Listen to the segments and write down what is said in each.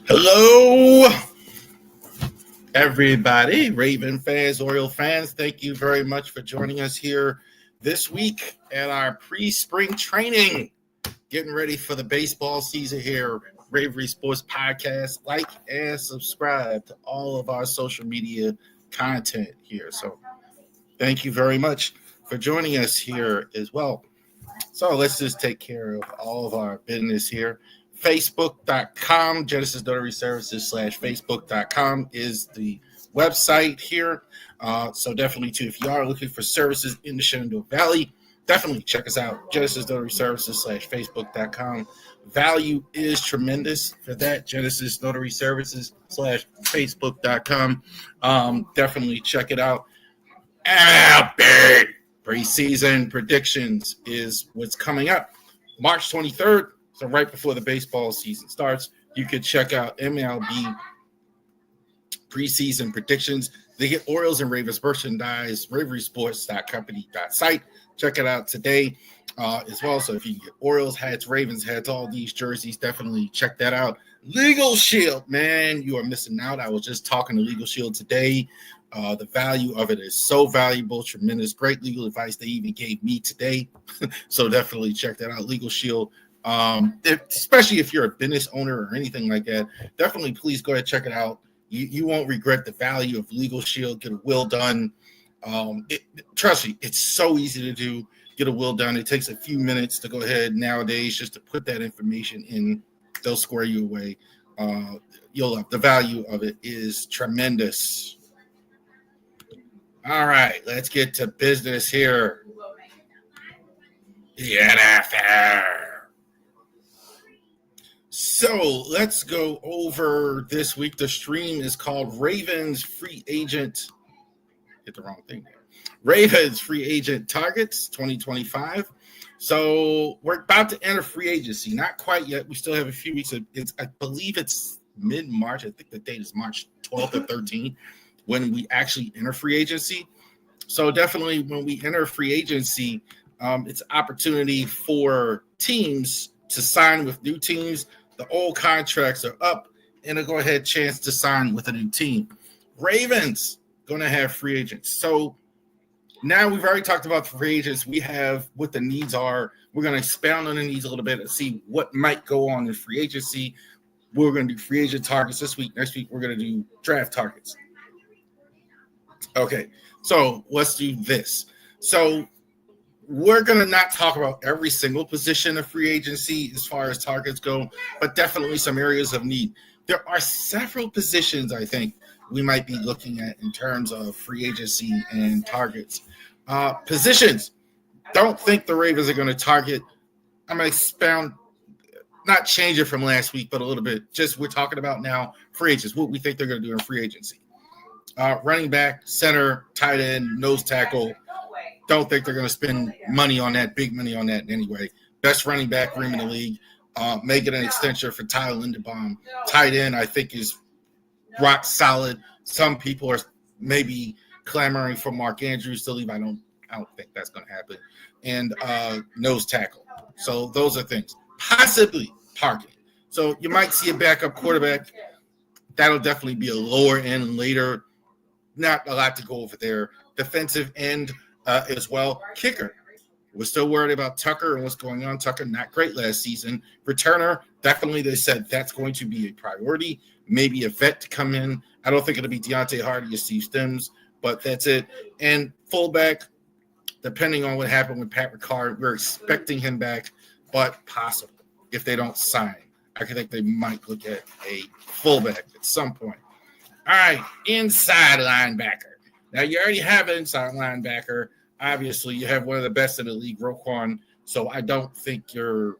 Hello, everybody, Raven fans, Oriole fans. Thank you very much for joining us here this week at our pre-spring training. Getting ready for the baseball season here. Ravery Sports Podcast. Like and subscribe to all of our social media content here. So thank you very much for joining us here as well. So let's just take care of all of our business here. Facebook.com, Genesis Notary Services /Facebook.com is the website here. So definitely, too, if you are looking for services in the Shenandoah Valley, definitely check us out, Genesis Notary Services /Facebook.com. Value is tremendous for that, Genesis Notary Services /Facebook.com. Definitely check it out. Big preseason predictions is what's coming up. March 23rd. So right before the baseball season starts, you could check out MLB preseason predictions. They get Orioles and Ravens merchandise, raverysports.company.site. Check it out today as well. So if you get Orioles hats, Ravens hats, all these jerseys, definitely check that out. Legal Shield, man, you are missing out. I was just talking to Legal Shield today. The value of it is so valuable, tremendous, great legal advice they even gave me today. So definitely check that out, Legal Shield. Especially if you're a business owner or anything like that, definitely please go ahead and check it out. You won't regret the value of Legal Shield. Get a will done. Trust me, it's so easy to do. Get a will done. It takes a few minutes to go ahead nowadays just to put that information in. They'll square you away. You'll love the value of it is tremendous. All right, let's get to business here. The NFL. So let's go over this week. The stream is called Ravens Free Agent. Hit the wrong thing there. Ravens Free Agent Targets 2025. So we're about to enter free agency. Not quite yet. We still have a few weeks. I believe it's mid-March. I think the date is March 12th or 13th when we actually enter free agency. So definitely when we enter free agency, it's an opportunity for teams to sign with new teams. The old contracts are up, and a go-ahead chance to sign with a new team. Ravens going to have free agents. So now we've already talked about the free agents. We have what the needs are. We're going to expound on the needs a little bit and see what might go on in free agency. We're going to do free agent targets this week. Next week, we're going to do draft targets. Okay, so let's do this. So we're going to not talk about every single position of free agency as far as targets go, but definitely some areas of need. There are several positions I think we might be looking at in terms of free agency and targets. Positions. Don't think the Ravens are going to target. I'm going to expound, not change it from last week, but a little bit. Just we're talking about now free agents, what we think they're going to do in free agency. Running back, center, tight end, nose tackle. Don't think they're going to spend money on that, big money on that anyway. Best running back room in the league. Make it an extension for Tyler Linderbaum. Tight end, I think, is rock solid. Some people are maybe clamoring for Mark Andrews to leave. I don't think that's going to happen. And nose tackle. So those are things. Possibly targeting. So you might see a backup quarterback. That'll definitely be a lower end later. Not a lot to go over there. Defensive end as well. Kicker. We're still worried about Tucker and what's going on. Tucker, not great last season. Returner, definitely they said that's going to be a priority. Maybe a vet to come in. I don't think it'll be Deontay Hardy or Steve Stims, but that's it. And fullback, depending on what happened with Pat Ricard, we're expecting him back, but possible if they don't sign. I think they might look at a fullback at some point. All right, inside linebacker. Now, you already have an inside linebacker. Obviously, you have one of the best in the league, Roquan. So I don't think you're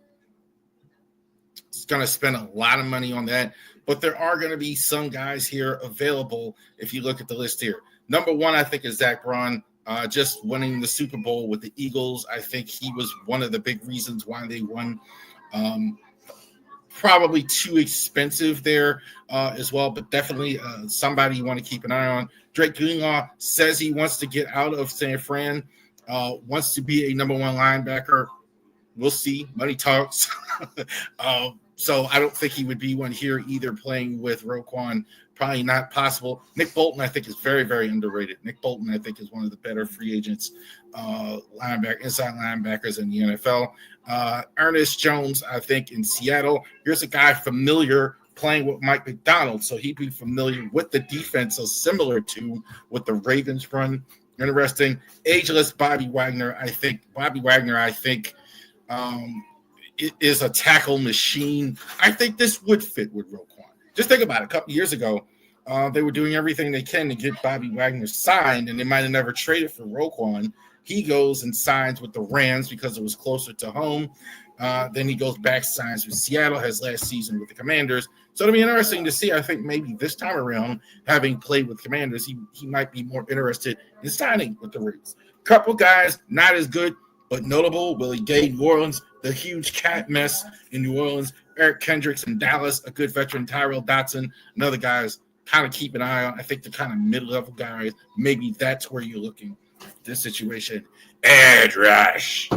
going to spend a lot of money on that. But there are going to be some guys here available if you look at the list here. Number one, I think, is Zach Braun. Just winning the Super Bowl with the Eagles. I think he was one of the big reasons why they won. Probably too expensive there as well, but definitely somebody you want to keep an eye on. Drake Greenlaw says he wants to get out of San Fran, wants to be a number one linebacker. We'll see. Money talks. So I don't think he would be one here either, playing with Roquan. Probably not possible. Nick Bolton, I think, is very, very underrated. Nick Bolton, I think, is one of the better free agents, inside linebackers in the NFL. Ernest Jones, I think, in Seattle. Here's a guy familiar playing with Mike McDonald, so he'd be familiar with the defense, so similar to what the Ravens run. Interesting. Ageless Bobby Wagner, I think. Is a tackle machine. I think this would fit with Roquan. Just think about it. A couple years ago, they were doing everything they can to get Bobby Wagner signed, and they might have never traded for Roquan. He goes and signs with the Rams because it was closer to home. Then he goes back, signs with Seattle, has last season with the Commanders. So it'll be interesting to see. I think maybe this time around, having played with Commanders, he might be more interested in signing with the Ravens. Couple guys not as good, but notable. Willie Gay, New Orleans, the huge cat mess in New Orleans. Eric Kendricks in Dallas, a good veteran. Tyrell Dotson, another guys kind of keep an eye on. I think the kind of mid-level guys, maybe that's where you're looking. This situation. Edge rush.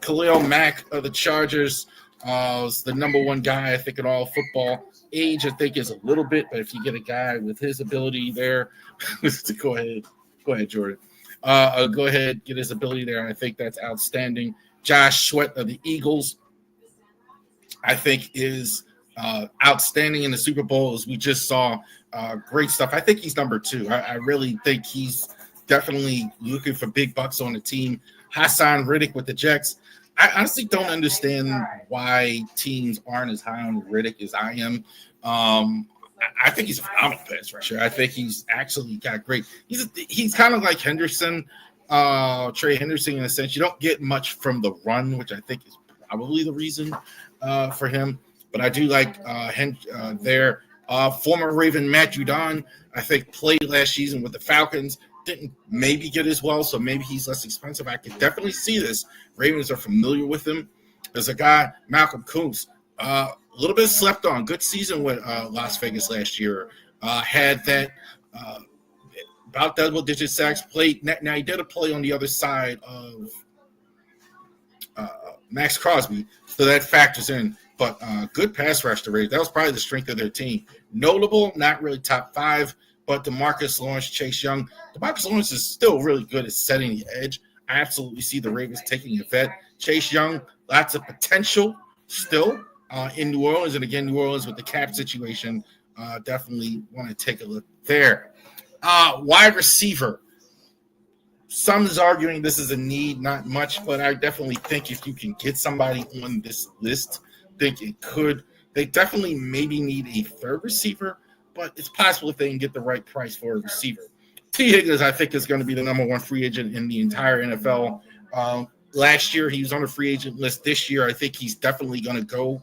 Khalil Mack of the Chargers is the number one guy, I think, in all football. Age, I think, is a little bit, but if you get a guy with his ability there, go ahead, Jordan. Go ahead, get his ability there. I think that's outstanding. Josh Sweat of the Eagles, I think, is outstanding in the Super Bowl, as we just saw. Great stuff. I think he's number two. I really think he's definitely looking for big bucks on the team. Hassan Riddick with the Jets. I honestly don't understand why teams aren't as high on Riddick as I am. I think he's a phenomenal pass rusher. I think he's actually got great. He's kind of like Henderson, Trey Henderson, in a sense. You don't get much from the run, which I think is probably the reason for him. But I do like their former Raven Matt Judon. I think played last season with the Falcons. Didn't maybe get as well, so maybe he's less expensive. I could definitely see this. Ravens are familiar with him. There's a guy, Malcolm Kuntz, a little bit slept on. Good season with Las Vegas last year. Had that about double-digit sacks. Played now. He did a play on the other side of Max Crosby, so that factors in. But good pass rush to Ravens. That was probably the strength of their team. Notable, not really top five. But DeMarcus Lawrence, Chase Young. DeMarcus Lawrence is still really good at setting the edge. I absolutely see the Ravens taking a vet. Chase Young, lots of potential still in New Orleans. And again, New Orleans with the cap situation, definitely want to take a look there. Wide receiver. Some is arguing this is a need, not much, but I definitely think if you can get somebody on this list, think it could. They definitely maybe need a third receiver, but it's possible if they can get the right price for a receiver. T. Higgins, I think, is going to be the number one free agent in the entire NFL. Last year, he was on the free agent list. This year, I think he's definitely going to go.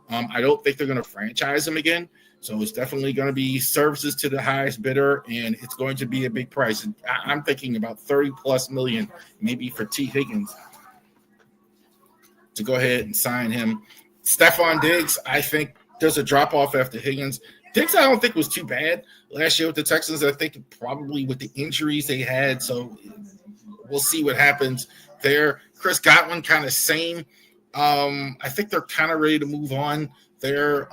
I don't think they're going to franchise him again. So it's definitely going to be services to the highest bidder, and it's going to be a big price. And I'm thinking about $30+ million, maybe for T. Higgins, to go ahead and sign him. Stephon Diggs, I think there's a drop-off after Higgins. Diggs, I don't think was too bad last year with the Texans. I think probably with the injuries they had, so we'll see what happens there. Chris Godwin, kind of same. I think they're kind of ready to move on there.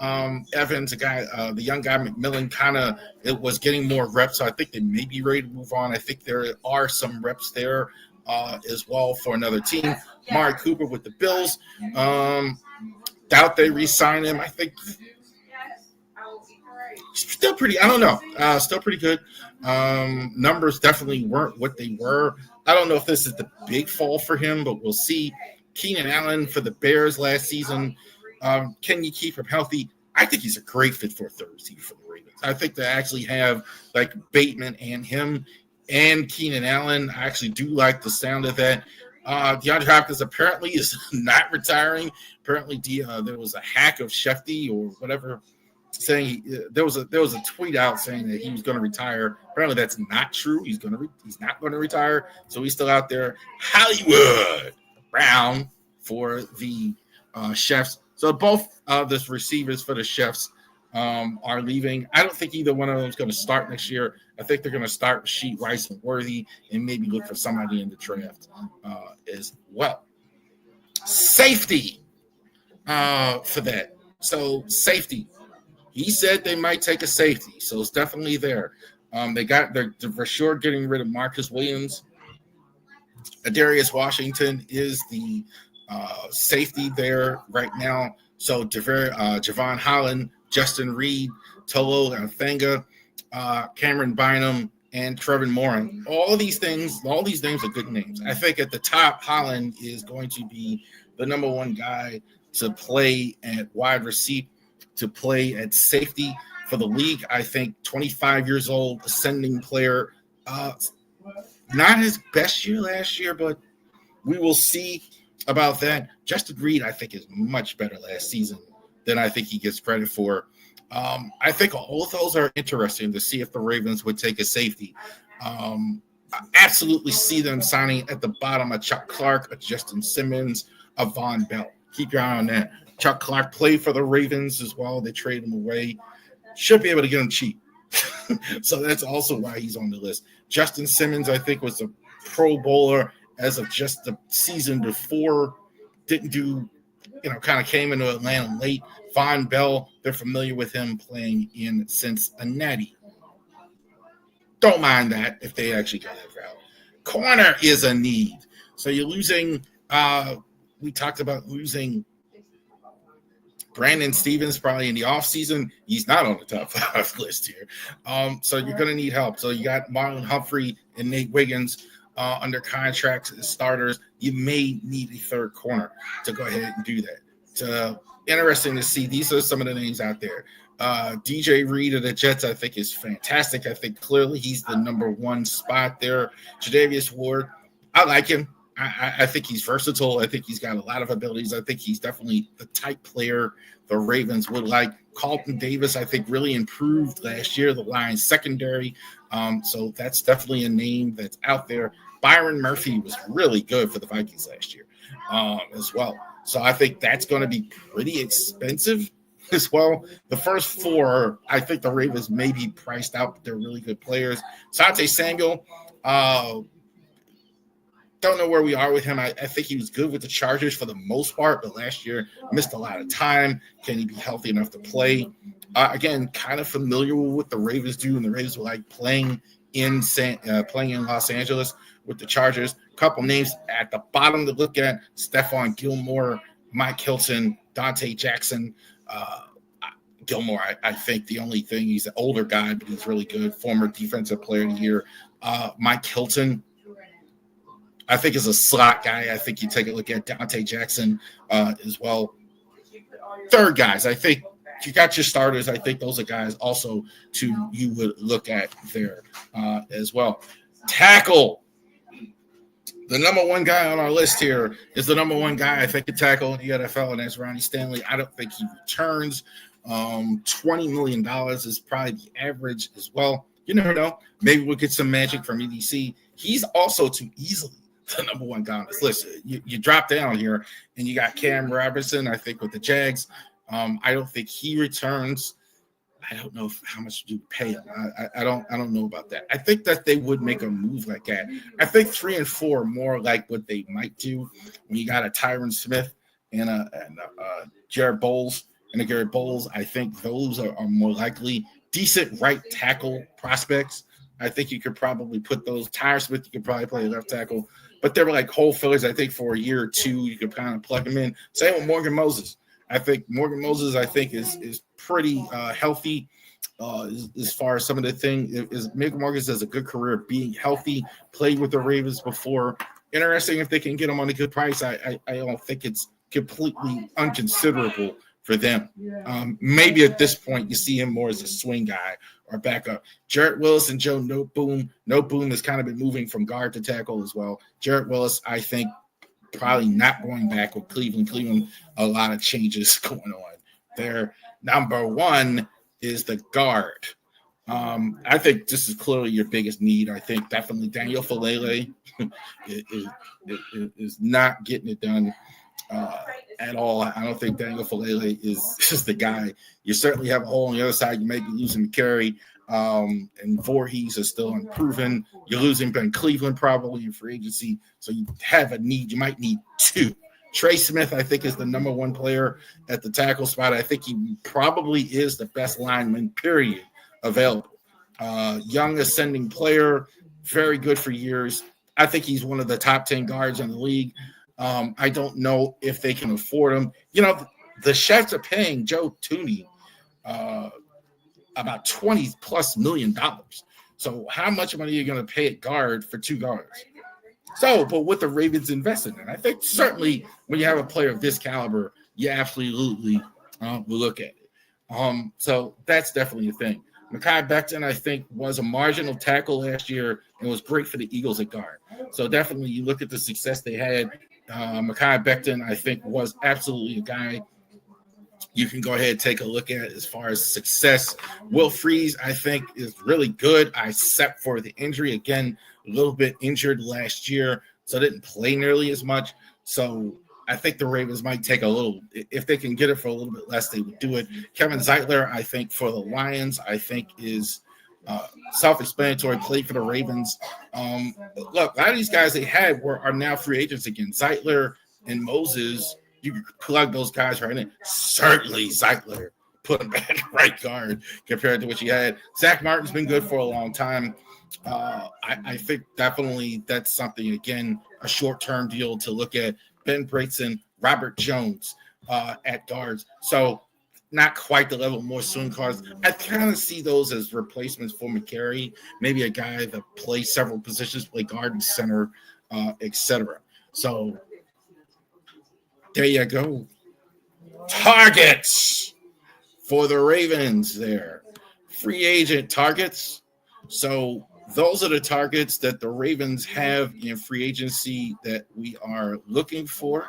Evans, a guy, the young guy McMillan, it was getting more reps, so I think they may be ready to move on. I think there are some reps there as well for another team. Amari Cooper with the Bills. Doubt they re-sign him. I think still pretty, I don't know. Still pretty good. Numbers definitely weren't what they were. I don't know if this is the big fall for him, but we'll see. Keenan Allen for the Bears last season. Can you keep him healthy? I think he's a great fit for a third receiver for the Ravens. I think they actually have like Bateman and him and Keenan Allen. I actually do like the sound of that. DeAndre Hopkins apparently is not retiring. Apparently, there was a hack of Shefty or whatever saying there was a tweet out saying that he was going to retire. Apparently, that's not true. He's not going to retire. So he's still out there. Hollywood Brown for the Chefs. So both the receivers for the Chefs are leaving. I don't think either one of them is going to start next year. I think they're going to start Sheet, Rice, and Worthy, and maybe look for somebody in the draft as well. Safety for that. So safety. He said they might take a safety, so it's definitely there. They're for sure getting rid of Marcus Williams. Darius Washington is the safety there right now. So Javon Holland, Justin Reed, Tolo Fanga, Cameron Bynum, and Trevin Morin. All these names are good names. I think at the top, Holland is going to be the number one guy to play at wide receiver, to play at safety for the league. I think 25 years old, ascending player. Not his best year last year, but we will see about that. Justin Reed, I think, is much better last season than I think he gets credit for. I think all of those are interesting to see if the Ravens would take a safety. I absolutely see them signing at the bottom a Chuck Clark, a Justin Simmons, a Von Bell. Keep your eye on that. Chuck Clark played for the Ravens as well. They traded him away. Should be able to get him cheap. So that's also why he's on the list. Justin Simmons, I think, was a Pro Bowler as of just the season before. Didn't do, kind of came into Atlanta late. Von Bell, they're familiar with him playing in Cincinnati. Don't mind that if they actually go that route. Corner is a need. So you're losing, we talked about losing Brandon Stevens probably in the offseason. He's not on the top 5 list here. So you're going to need help. So you got Marlon Humphrey and Nate Wiggins under contracts as starters. You may need a third corner to go ahead and do that. So interesting to see. These are some of the names out there. DJ Reed of the Jets, I think, is fantastic. I think clearly he's the number one spot there. Tre'Davious Ward, I like him. I think he's versatile. I think he's got a lot of abilities. I think he's definitely the type player the Ravens would like. Carlton Davis, I think, really improved last year, the Lions secondary. So that's definitely a name that's out there. Byron Murphy was really good for the Vikings last year as well. So I think that's going to be pretty expensive as well. The first 4, I think the Ravens may be priced out, but they're really good players. Asante Samuel, don't know where we are with him. I think he was good with the Chargers for the most part, but last year missed a lot of time. Can he be healthy enough to play? Again, kind of familiar with what the Ravens do, and the Ravens were like playing in Los Angeles with the Chargers. A couple names at the bottom to look at: Stephon Gilmore, Mike Hilton, Dante Jackson. Gilmore, I think the only thing, he's an older guy, but he's really good. Former defensive player of the year. Mike Hilton, I think, is a slot guy. I think you take a look at Dante Jackson as well. Third guys, I think you got your starters. I think those are guys also you would look at there as well. Tackle. The number one guy on our list here is the number one guy I think to tackle in the NFL, and that's Ronnie Stanley. I don't think he returns. $20 million is probably the average as well. You never know. Maybe we'll get some magic from EDC. He's also too easily the number one guy on this list. You drop down here, and you got Cam Robinson, I think, with the Jags. I don't think he returns. I don't know how much you pay him. I don't know about that. I think that they would make a move like that. I think 3 and 4 are more like what they might do when you got a Tyron Smith and a Jared Bowles and a Garrett Bowles. I think those are more likely decent right tackle prospects. I think you could probably put those. Tyron Smith, you could probably play left tackle, but they were like hole fillers. I think for a year or two, you could kind of plug them in. Same with Morgan Moses. I think Morgan Moses, is pretty healthy as far as some of the things. Morgan Moses has a good career being healthy, played with the Ravens before. Interesting if they can get him on a good price. I don't think it's completely unconsiderable for them. Maybe at this point you see him more as a swing guy or backup. Jarrett Willis and Joe Noteboom. Noteboom has kind of been moving from guard to tackle as well. Jarrett Willis, I think, probably not going back with Cleveland. Cleveland, a lot of changes going on. Their number one is the guard. I think this is clearly your biggest need. I think definitely Daniel Falele is not getting it done at all. I don't think Daniel Falele is the guy. You certainly have a hole on the other side. You may be losing McCary, and Voorhees is still unproven. You're losing Ben Cleveland probably in free agency, so you have a need. You might need two. Trey Smith, I think, is the number one player at the tackle spot. I think he probably is the best lineman, period, available. Young ascending player, very good for years. I think he's one of the top 10 guards in the league. I don't know if they can afford him. You know, the Chefs are paying Joe Thuney about $20+ million. So how much money are you going to pay at guard for two guards? So, but what the Ravens invested in, I think certainly when you have a player of this caliber, you absolutely will look at it. So that's definitely a thing. Mekhi Becton, I think, was a marginal tackle last year and was great for the Eagles at guard. So definitely you look at the success they had. Mekhi Becton, I think, was absolutely a guy you can go ahead and take a look at as far as success. Will Freeze, I think, is really good, except for the injury. Again, a little bit injured last year, so didn't play nearly as much. So I think the Ravens might take a little, if they can get it for a little bit less, they would do it. Kevin Zeitler, I think, for the Lions, I think is self-explanatory, played for the Ravens. Look, a lot of these guys they had are now free agents again. Zeitler and Moses, you can plug those guys right in. Certainly Zeitler put him back at right guard compared to what you had. Zach Martin's been good for a long time. I think definitely that's something, again, a short-term deal to look at. Ben Brayson, Robert Jones at guards. So not quite the level of more swing cards. I kind of see those as replacements for McCary, maybe a guy that plays several positions, play guard and center, etc. So there you go. Targets for the Ravens there. Free agent targets. So those are the targets that the Ravens have in free agency that we are looking for.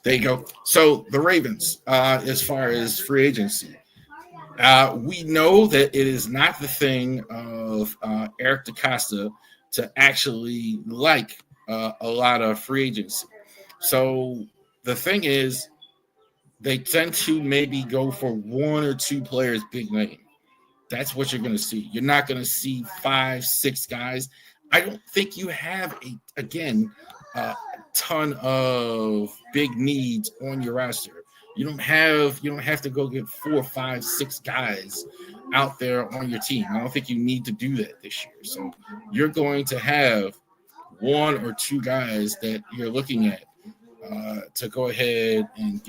There you go. So the Ravens, as far as free agency, we know that it is not the thing of Eric DeCosta to actually like a lot of free agency. So the thing is, they tend to maybe go for one or two players, big name. That's what you're going to see. You're not going to see 5, 6 guys. I don't think you have a ton of big needs on your roster. You don't have to go get 4, 5, 6 guys out there on your team. I don't think you need to do that this year. So you're going to have 1 or 2 guys that you're looking at to go ahead and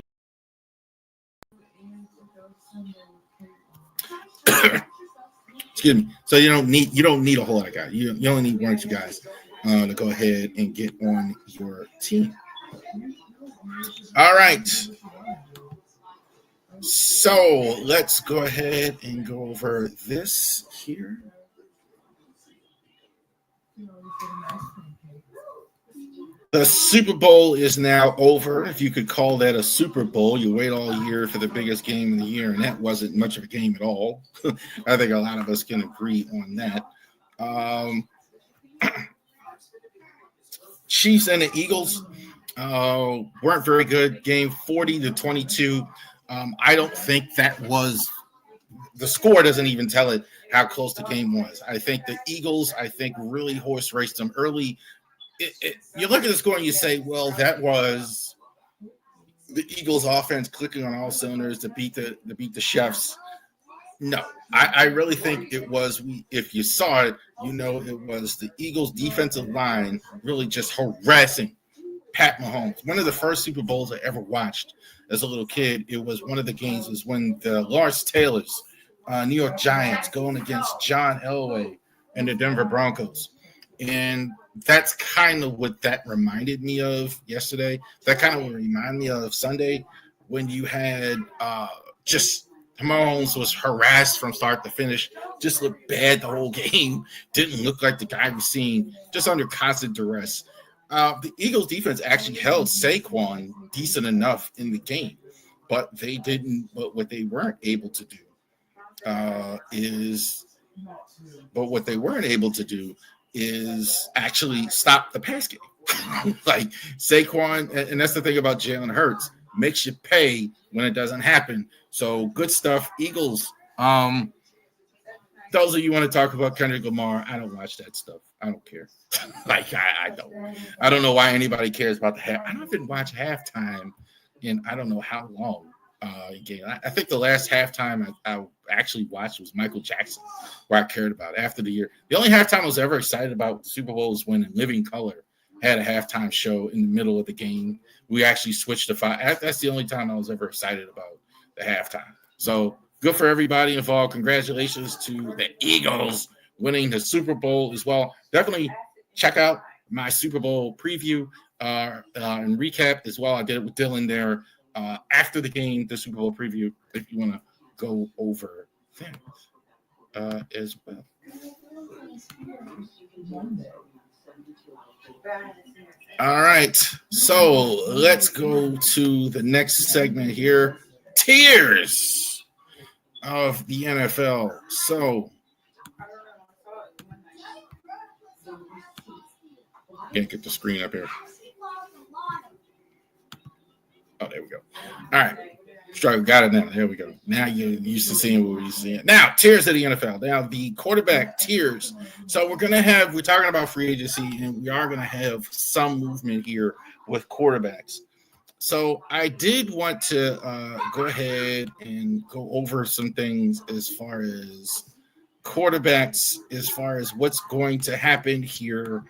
excuse me. So you don't need a whole lot of guys. You only need 1 or 2 guys to go ahead and get on your team. All right. So let's go ahead and go over this here. The Super Bowl is now over. If you could call that a Super Bowl, you wait all year for the biggest game of the year, and that wasn't much of a game at all. I think a lot of us can agree on that. Chiefs and the Eagles weren't very good. Game 40-22. I don't think that was – the score doesn't even tell it how close the game was. I think the Eagles, really horse raced them early. You look at the score and you say, well, that was the Eagles offense clicking on all cylinders to beat the Chiefs. No, I really think it was, if you saw it, it was the Eagles defensive line really just harassing Pat Mahomes. One of the first Super Bowls I ever watched as a little kid, it was one of the games was when the Lawrence Taylors, New York Giants, going against John Elway and the Denver Broncos. And that's kind of what that reminded me of yesterday. That kind of reminded me of Sunday when you had just Mahomes was harassed from start to finish, just looked bad the whole game, didn't look like the guy we've seen, just under constant duress. The Eagles defense actually held Saquon decent enough in the game, but they didn't. But what they weren't able to do is actually stop the pass game. Like Saquon, and that's the thing about Jalen Hurts, makes you pay when it doesn't happen. So good stuff, Eagles. Those of you want to talk about Kendrick Lamar, I don't watch that stuff. I don't care. Like I don't. I don't know why anybody cares about the half. I don't even watch halftime in I don't know how long. Game. I think the last halftime I actually watched was Michael Jackson, where I cared about after the year. The only halftime I was ever excited about the Super Bowl was when In Living Color had a halftime show in the middle of the game. We actually switched to 5. That's the only time I was ever excited about the halftime. So good for everybody involved. Congratulations to the Eagles winning the Super Bowl as well. Definitely check out my Super Bowl preview and recap as well. I did it with Dylan there. After the game, the Super Bowl preview, if you want to go over that as well. All right, so let's go to the next segment here. Tiers of the NFL. So, can't get the screen up here. Oh, there we go. All right. Struggle. Got it now. There we go. Now you're used to seeing what we're seeing. Now, tiers of the NFL. Now, the quarterback tiers. So we're talking about free agency, and we are going to have some movement here with quarterbacks. So I did want to go ahead and go over some things as far as quarterbacks, as far as what's going to happen here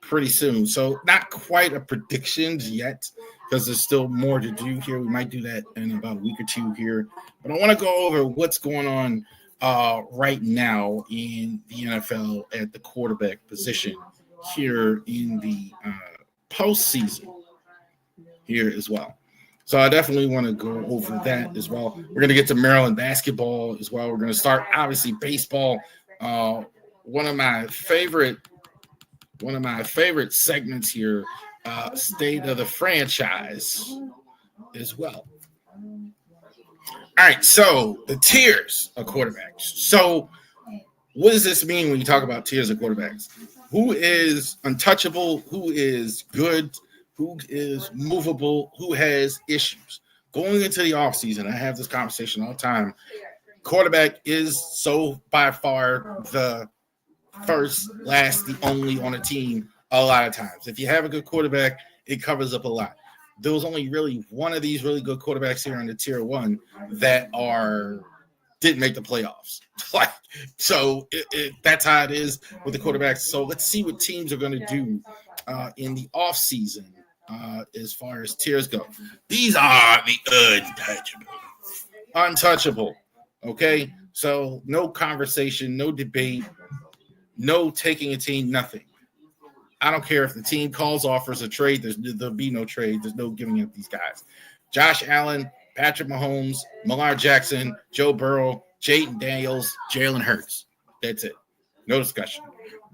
pretty soon. So not quite a predictions yet, because there's still more to do here. We might do that in about a week or two here. But I want to go over what's going on right now in the NFL at the quarterback position here in the postseason here as well. So I definitely want to go over that as well. We're going to get to Maryland basketball as well. We're going to start, obviously, baseball. One of my favorite segments here, state of the franchise as well. All right, so the tiers of quarterbacks. So what does this mean when you talk about tiers of quarterbacks? Who is untouchable? Who is good? Who is movable? Who has issues? Going into the offseason, I have this conversation all the time. Quarterback is so by far the first, last, the only on a team a lot of times. If you have a good quarterback, it covers up a lot. There was only really one of these really good quarterbacks here in the tier one that didn't make the playoffs. So that's how it is with the quarterbacks. So let's see what teams are going to do in the offseason as far as tiers go. These are the untouchable. Okay, so no conversation, no debate, no taking a team, nothing. I don't care if the team offers a trade. There'll be no trade. There's no giving up these guys. Josh Allen, Patrick Mahomes, Lamar Jackson, Joe Burrow, Jayden Daniels, Jalen Hurts. That's it. No discussion.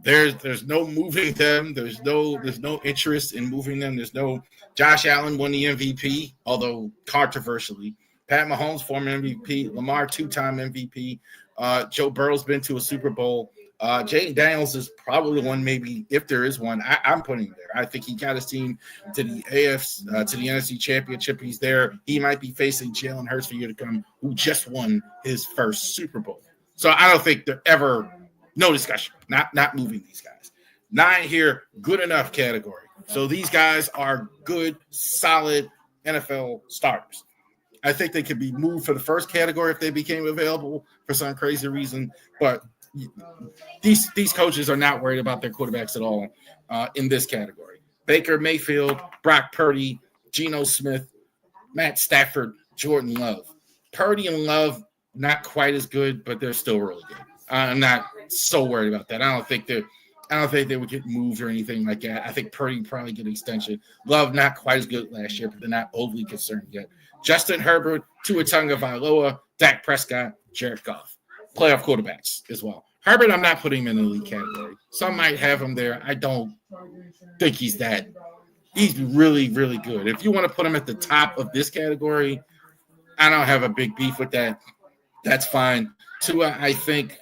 There's no moving them. There's no interest in moving them. There's no Josh Allen won the MVP, although controversially. Pat Mahomes, former MVP. Lamar, 2-time MVP. Joe Burrow's been to a Super Bowl. Jayden Daniels is probably the one, maybe if there is one, I'm putting there. I think he got his team to the to the NFC Championship. He's there. He might be facing Jalen Hurts for year to come, who just won his first Super Bowl. So I don't think they're ever no discussion. Not moving these guys. 9 here, good enough category. So these guys are good, solid NFL starters. I think they could be moved for the first category if they became available for some crazy reason, but these coaches are not worried about their quarterbacks at all in this category. Baker Mayfield, Brock Purdy, Geno Smith, Matt Stafford, Jordan Love. Purdy and Love, not quite as good, but they're still really good. I'm not so worried about that. I don't think I don't think they would get moved or anything like that. I think Purdy probably get an extension. Love not quite as good last year, but they're not overly concerned yet. Justin Herbert, Tua Tagovailoa, Dak Prescott, Jared Goff. Playoff quarterbacks as well. Herbert, I'm not putting him in the elite category. Some might have him there. I don't think he's that. He's really, really good. If you want to put him at the top of this category, I don't have a big beef with that. That's fine. Tua, I think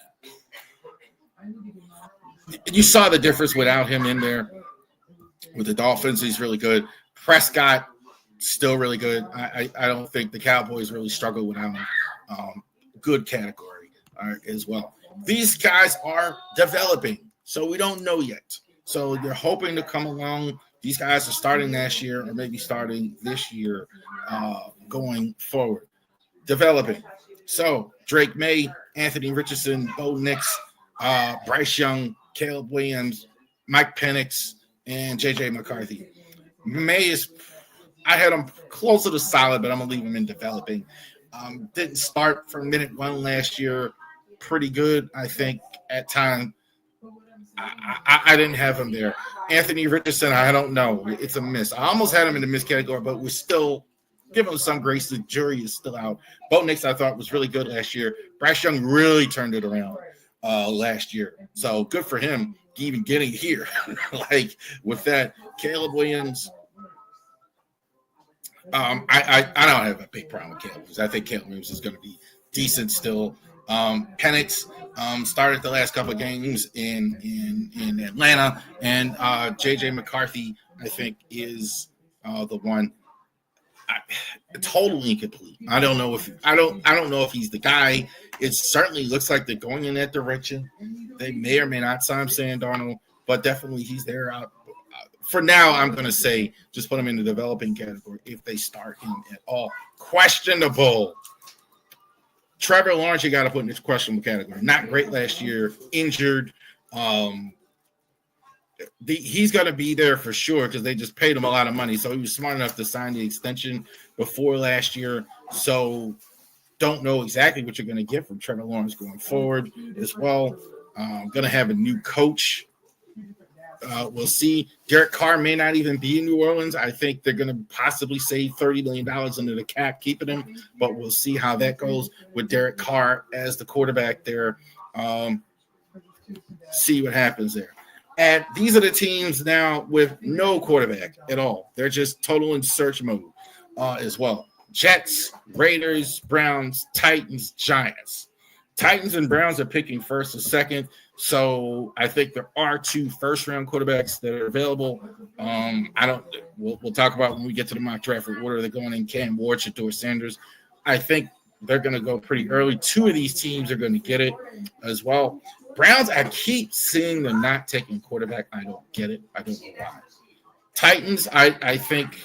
you saw the difference without him in there. With the Dolphins, he's really good. Prescott, still really good. I don't think the Cowboys really struggle without him. Good category as well. These guys are developing, so we don't know yet. So you're hoping to come along. These guys are starting last year or maybe starting this year going forward. Developing. So Drake May, Anthony Richardson, Bo Nix, Bryce Young, Caleb Williams, Mike Penix, and J.J. McCarthy. May is – I had him closer to solid, but I'm going to leave him in developing. Didn't start from minute one last year. Pretty good, I think, at time. I didn't have him there. Anthony Richardson, I don't know. It's a miss. I almost had him in the miss category, but we're still giving him some grace. The jury is still out. Bo Nix, I thought, was really good last year. Bryce Young really turned it around last year. So good for him even getting here. Like with that, Caleb Williams, I don't have a big problem with Caleb Williams. I think Caleb Williams is going to be decent still. Penix started the last couple of games in Atlanta, and J.J. McCarthy, I think, is the one. Totally incomplete. I don't know if he's the guy. It certainly looks like they're going in that direction. They may or may not sign Sam Darnold, but definitely he's there. For now, I'm going to say just put him in the developing category if they start him at all. Questionable. Trevor Lawrence, you got to put in this questionable category. Not great last year, injured. He's going to be there for sure because they just paid him a lot of money. So he was smart enough to sign the extension before last year. So don't know exactly what you're going to get from Trevor Lawrence going forward as well. Going to have a new coach. We'll see. Derek Carr may not even be in New Orleans. I think they're going to possibly save $30 million under the cap, keeping him. But we'll see how that goes with Derek Carr as the quarterback there. See what happens there. And these are the teams now with no quarterback at all. They're just total in search mode as well. Jets, Raiders, Browns, Titans, Giants. Titans and Browns are picking first and second. So I think there are 2 first-round quarterbacks that are available. We'll talk about when we get to the mock draft order. They're going in Cam Ward, Shedeur Sanders. I think they're going to go pretty early. 2 of these teams are going to get it as well. Browns, I keep seeing them not taking quarterback. I don't get it. I don't know why. Titans, I think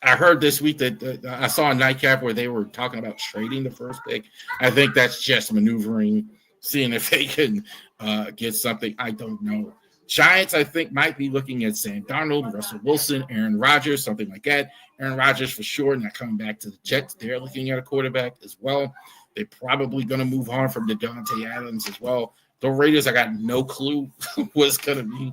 I heard this week that I saw a nightcap where they were talking about trading the first pick. I think that's just maneuvering, seeing if they can get something. I don't know. Giants, I think, might be looking at Sam Darnold, Russell Wilson, Aaron Rodgers, something like that. Aaron Rodgers for sure, not coming back to the Jets. They're looking at a quarterback as well. They're probably going to move on from Devontae Adams as well. The Raiders, I got no clue what's going to be.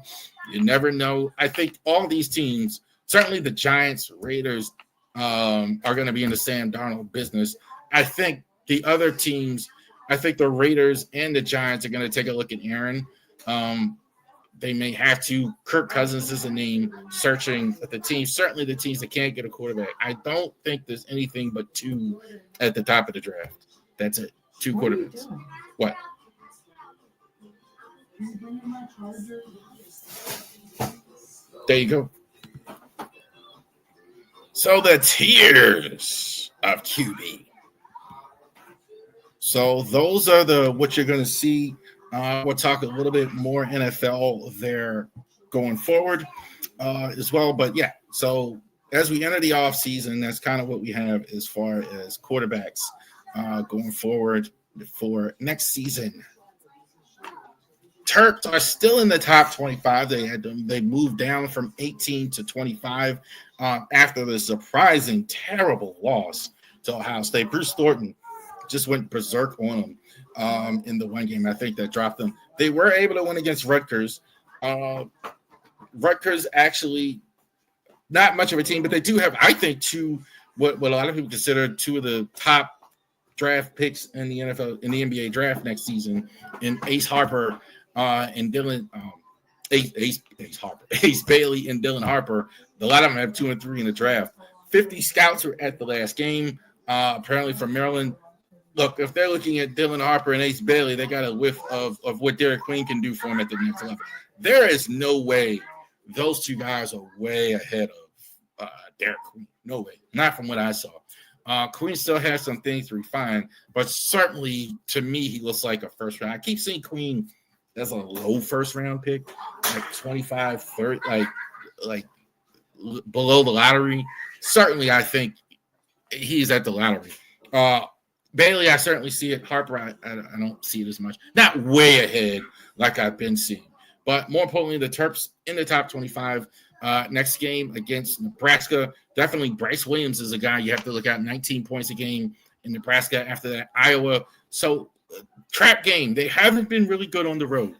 You never know. I think all these teams, certainly the Giants, Raiders, are going to be in the Sam Darnold business. I think the other teams, I think the Raiders and the Giants are going to take a look at Aaron. They may have to. Kirk Cousins is a name searching at the team. Certainly the teams that can't get a quarterback. I don't think there's anything but 2 at the top of the draft. That's it. 2 quarterbacks. What? There you go. So the tiers of QB. So those are what you're going to see. We'll talk a little bit more NFL there going forward as well. But yeah, so as we enter the offseason, that's kind of what we have as far as quarterbacks going forward for next season. Terps are still in the top 25. They moved down from 18 to 25 after the surprising, terrible loss to Ohio State. Bruce Thornton just went berserk on them. in the one game. I think that dropped them. They were able to win against Rutgers. Rutgers actually not much of a team, but they do have, I think, what a lot of people consider two of the top draft picks in the NFL, in the NBA draft next season, in Ace Harper and Dylan Ace Bailey and Dylan Harper. A lot of them have 2 and 3 in the draft. 50 scouts were at the last game, apparently from Maryland. Look, if they're looking at Dylan Harper and Ace Bailey, they got a whiff of what Derek Queen can do for him at the next level. There is no way those two guys are way ahead of Derek Queen. No way. Not from what I saw. Queen still has some things to refine, but certainly to me, he looks like a first round. I keep seeing Queen as a low first round pick, like 25, 30, like below the lottery. Certainly, I think he's at the lottery. Bailey, I certainly see it. Harper, I don't see it as much. Not way ahead like I've been seeing. But more importantly, the Terps in the top 25. Next game against Nebraska. Definitely Bryce Williams is a guy you have to look at. 19 points a game in Nebraska. After that, Iowa. So, trap game. They haven't been really good on the road.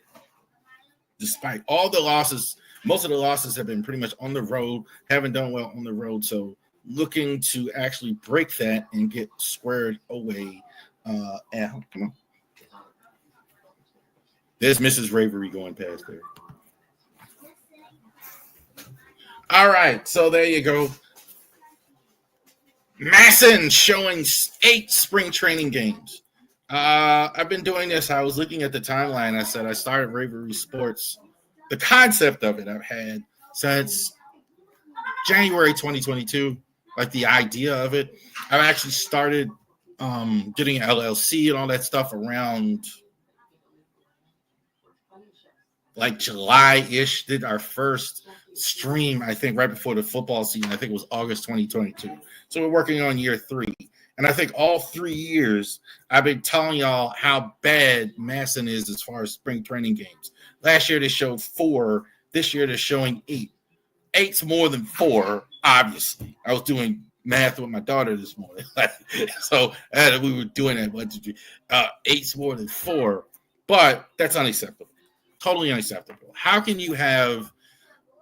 Despite all the losses, most of the losses have been pretty much on the road. Haven't done well on the road. So, looking to actually break that and get squared away at home. Come on. There's Mrs. Ravery going past there. All right, so there you go. Masson showing 8 spring training games. I've been doing this. I was looking at the timeline. I said I started Ravery Sports. The concept of it I've had since January 2022. Like the idea of it, I've actually started getting an LLC and all that stuff around like July-ish. Did our first stream, I think, right before the football season. I think it was August 2022. So we're working on year 3. And I think all 3 years, I've been telling y'all how bad Masson is as far as spring training games. Last year, they showed 4. This year, they're showing 8. 8's more than 4. Obviously, I was doing math with my daughter this morning, so we were doing that. 8's more than 4, but that's unacceptable. Totally unacceptable. How can you have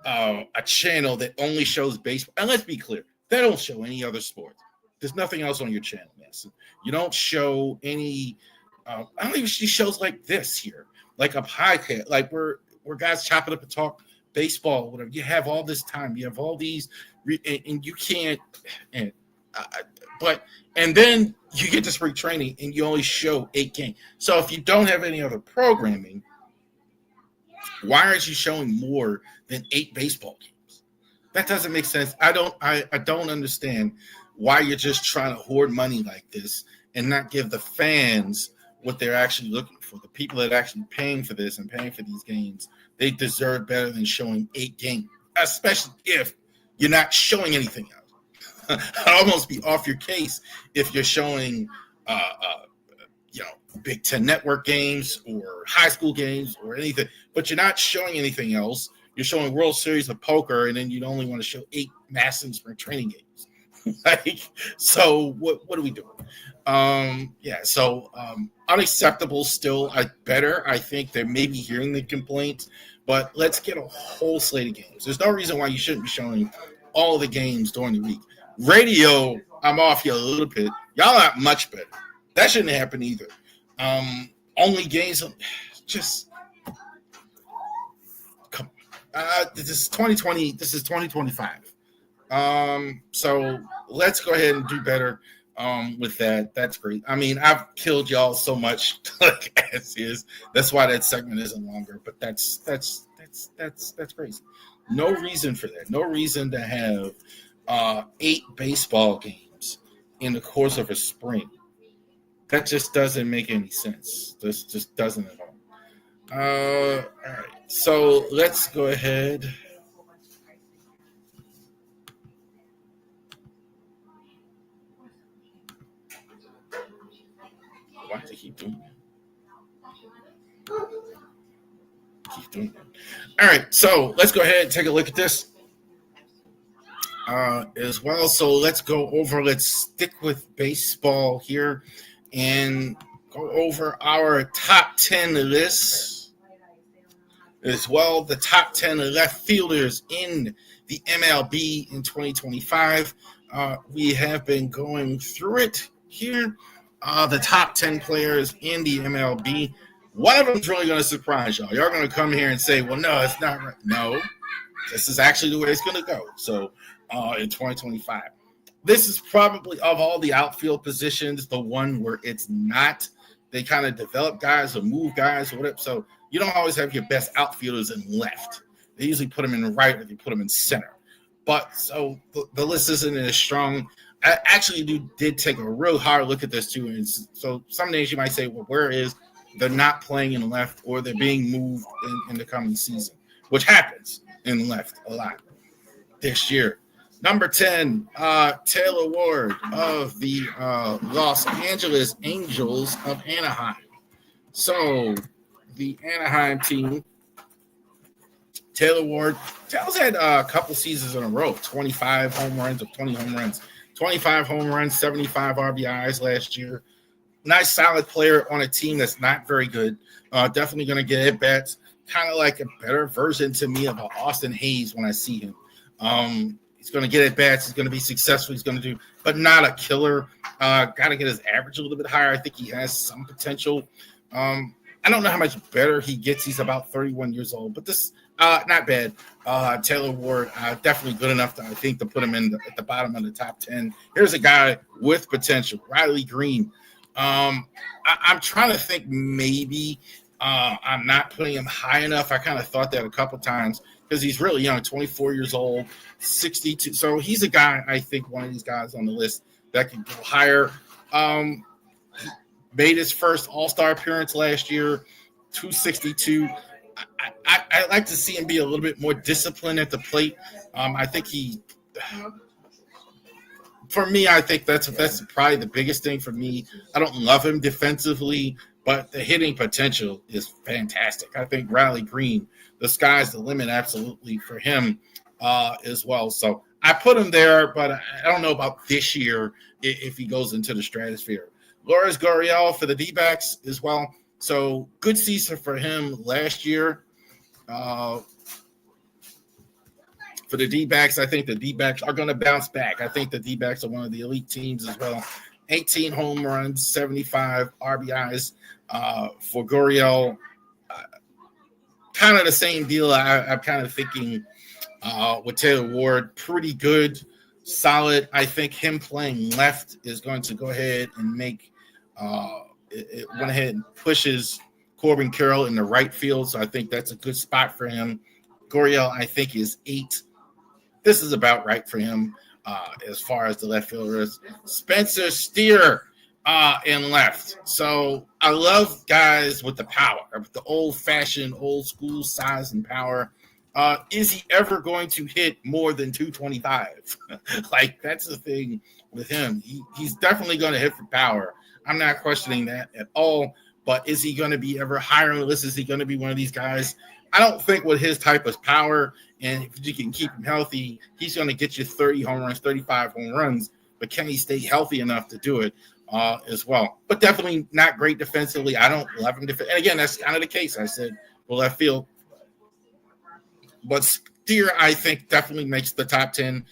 a channel that only shows baseball? And let's be clear, they don't show any other sport. There's nothing else on your channel, Masson. You don't show any. I don't even see shows like this here, like a podcast, like where guys chop it up and talk baseball, whatever. You have all this time. You have all these. And you can't, and then you get to spring training and you only show 8 games. So if you don't have any other programming, why aren't you showing more than 8 baseball games? That doesn't make sense. I don't understand why you're just trying to hoard money like this and not give the fans what they're actually looking for. The people that are actually paying for this and paying for these games, they deserve better than showing 8 games, especially if you're not showing anything else. I'd almost be off your case if you're showing, Big Ten Network games or high school games or anything, but you're not showing anything else. You're showing World Series of Poker, and then you only want to show 8 Masson spring training games. So what are we doing? Unacceptable still. I think they may be hearing the complaints. But let's get a whole slate of games. There's no reason why you shouldn't be showing all of the games during the week. Radio, I'm off you a little bit. Y'all not much better. That shouldn't happen either. Only games, just come. This is 2020. This is 2025. So let's go ahead and do better with that. That's great. I mean, I've killed y'all so much as is. That's why that segment isn't longer. But that's crazy. No reason for that. No reason to have 8 baseball games in the course of a spring. That just doesn't make any sense. This just doesn't at all. All right. So let's go ahead. Why do they keep doing that? Keep doing that. All right. So let's go ahead and take a look at this as well. So let's go over. Let's stick with baseball here. And go over our top 10 lists as well. The top 10 left fielders in the MLB in 2025. We have been going through it here. The top 10 players in the MLB. One of them is really going to surprise y'all. Y'all going to come here and say, well, no, it's not right. No, this is actually the way it's going to go. So in 2025, this is probably, of all the outfield positions, the one where it's not. They kind of develop guys or move guys or whatever. So you don't always have your best outfielders in left. They usually put them in right or they put them in center. But so the list isn't as strong. I actually did take a real hard look at this too. And so some days you might say, well, where is they're not playing in left or they're being moved in the coming season, which happens in left a lot this year. Number 10, Taylor Ward of the Los Angeles Angels of Anaheim. So the Anaheim team, Taylor Ward. Taylor's had a couple seasons in a row, 25 home runs or 20 home runs. 25 home runs, 75 RBIs last year. Nice, solid player on a team that's not very good. Definitely going to get at bats. Kind of like a better version to me of Austin Hayes when I see him. He's going to get at bats. He's going to be successful. He's going to do, but not a killer. Got to get his average a little bit higher. I think he has some potential. I don't know how much better he gets. He's about 31 years old, but this not bad. Taylor Ward, definitely good enough to, I think, to put him at the bottom of the top 10. Here's a guy with potential, Riley Green. I'm trying to think maybe I'm not putting him high enough. I kind of thought that a couple times because he's really young, 24 years old, 62. So he's a guy, I think, one of these guys on the list that can go higher. Made his first All-Star appearance last year, 262. I like to see him be a little bit more disciplined at the plate. I think for me, I think that's probably the biggest thing for me. I don't love him defensively, but the hitting potential is fantastic. I think Riley Green, the sky's the limit absolutely for him as well. So I put him there, but I don't know about this year if he goes into the stratosphere. Lourdes Gurriel for the D-backs as well. So good season for him last year. For the D-backs, I think the D-backs are going to bounce back. I think the D-backs are one of the elite teams as well. 18 home runs, 75 RBIs for Gurriel. Kind of the same deal. I'm kind of thinking with Taylor Ward, pretty good, solid. I think him playing left is going to go ahead and make it went ahead and pushes Corbin Carroll in the right field. So I think that's a good spot for him. Gurriel, I think, is 8. This is about right for him as far as the left fielder is. Spencer Steer in left. So I love guys with the power, with the old-fashioned, old-school size and power. Is he ever going to hit more than 225? Like, that's the thing with him. He's definitely going to hit for power. I'm not questioning that at all. But is he going to be ever higher on the list? Is he going to be one of these guys? I don't think with his type of power, and if you can keep him healthy, he's going to get you 30 home runs, 35 home runs. But can he stay healthy enough to do it as well? But definitely not great defensively. I don't love him. And again, that's kind of the case. I said, well, left field. But Steer, I think, definitely makes the top 10.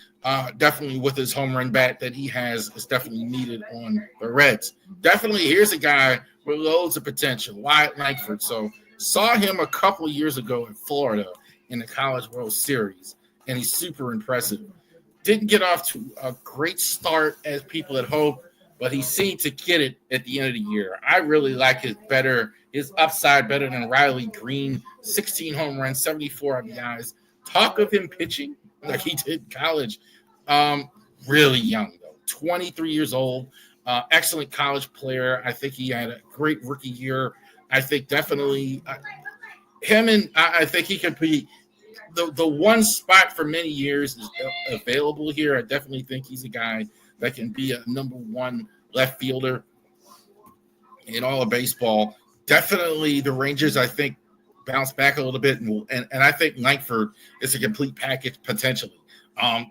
Definitely with his home run bat that he has is definitely needed on the Reds. Definitely, here's a guy with loads of potential, Wyatt Langford. So saw him a couple of years ago in Florida in the College World Series, and he's super impressive. Didn't get off to a great start as people had hoped, but he seemed to get it at the end of the year. I really like his upside better than Riley Green. 16 home runs, 74 RBIs. Talk of him pitching like he did in college. Really young, though. 23 years old. Excellent college player. I think he had a great rookie year. I think definitely him and I think he could be the one spot for many years is available here. I definitely think he's a guy that can be a number one left fielder in all of baseball. Definitely the Rangers, I think, bounce back a little bit, and I think Langford is a complete package potentially.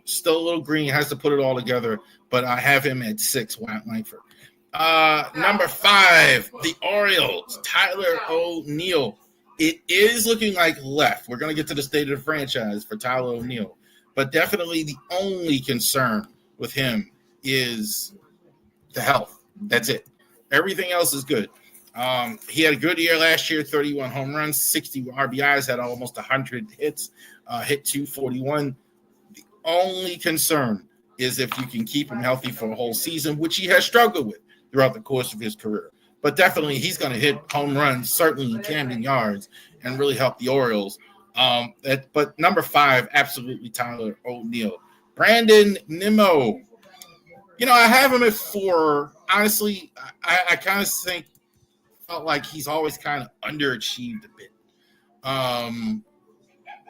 Still a little green, has to put it all together, but I have him at 6, Wyatt Langford. Number 5, the Orioles, Tyler O'Neill. It is looking like left. We're going to get to the state of the franchise for Tyler O'Neill, but definitely the only concern with him is the health. That's it. Everything else is good. He had a good year last year, 31 home runs, 60 RBIs, had almost 100 hits, hit 241. The only concern is if you can keep him healthy for a whole season, which he has struggled with throughout the course of his career. But definitely he's going to hit home runs, certainly in Camden Yards, and really help the Orioles. But number 5, absolutely Tyler O'Neill. Brandon Nimmo. I have him at 4. Honestly, I kind of felt like he's always kind of underachieved a bit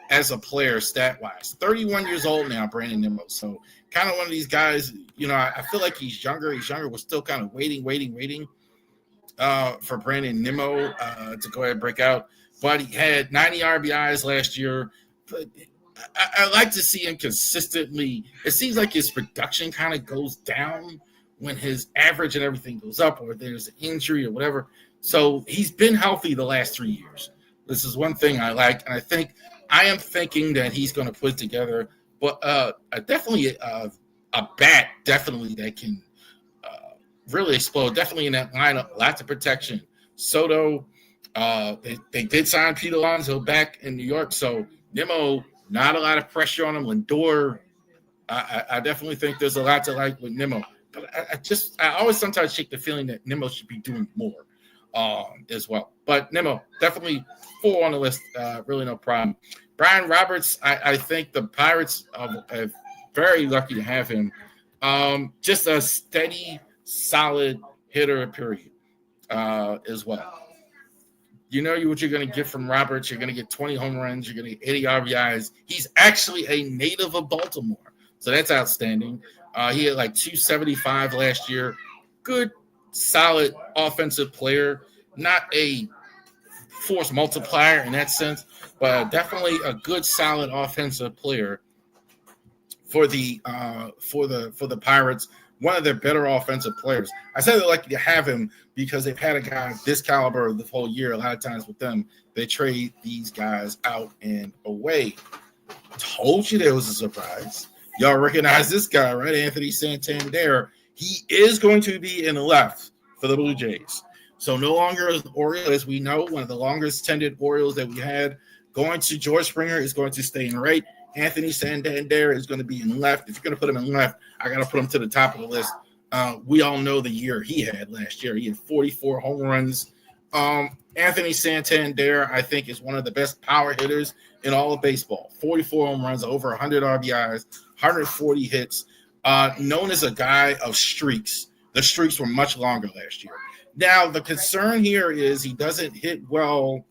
as a player stat-wise. 31 years old now, Brandon Nimmo. So kind of one of these guys, I feel like he's younger. We're still kind of waiting for Brandon Nimmo to go ahead and break out. But he had 90 RBIs last year. But I like to see him consistently. It seems like his production kind of goes down when his average and everything goes up, or there's an injury or whatever. So he's been healthy the last 3 years. This is one thing I like, and I am thinking that he's going to put together, but definitely a bat, definitely that can really explode. Definitely in that lineup, lots of protection. Soto, they did sign Pete Alonso back in New York, so Nimmo, not a lot of pressure on him. Lindor, I definitely think there's a lot to like with Nimmo. But I always sometimes shake the feeling that Nimmo should be doing more as well. But Nimmo, definitely 4 on the list. Really no problem. Brian Roberts, I think the Pirates are very lucky to have him. Just a steady, solid hitter, period, as well. You know what you're going to get from Roberts. You're going to get 20 home runs. You're going to get 80 RBIs. He's actually a native of Baltimore, so that's outstanding. He had like 275 last year. Good, solid offensive player. Not a force multiplier in that sense, but definitely a good, solid offensive player for the Pirates. One of their better offensive players. I said they're lucky to have him because they've had a guy this caliber the whole year. A lot of times with them, they trade these guys out and away. Told you there was a surprise. Y'all recognize this guy, right? Anthony Santander. He is going to be in the left for the Blue Jays. So no longer is the Orioles, as we know, one of the longest tenured Orioles that we had. Going to George Springer is going to stay in right. Anthony Santander is going to be in left. If you're going to put him in left, I got to put him to the top of the list. We all know the year he had last year. He had 44 home runs. Anthony Santander, I think, is one of the best power hitters in all of baseball. 44 home runs, over 100 RBIs, 140 hits. Known as a guy of streaks. The streaks were much longer last year. Now, the concern here is he doesn't hit well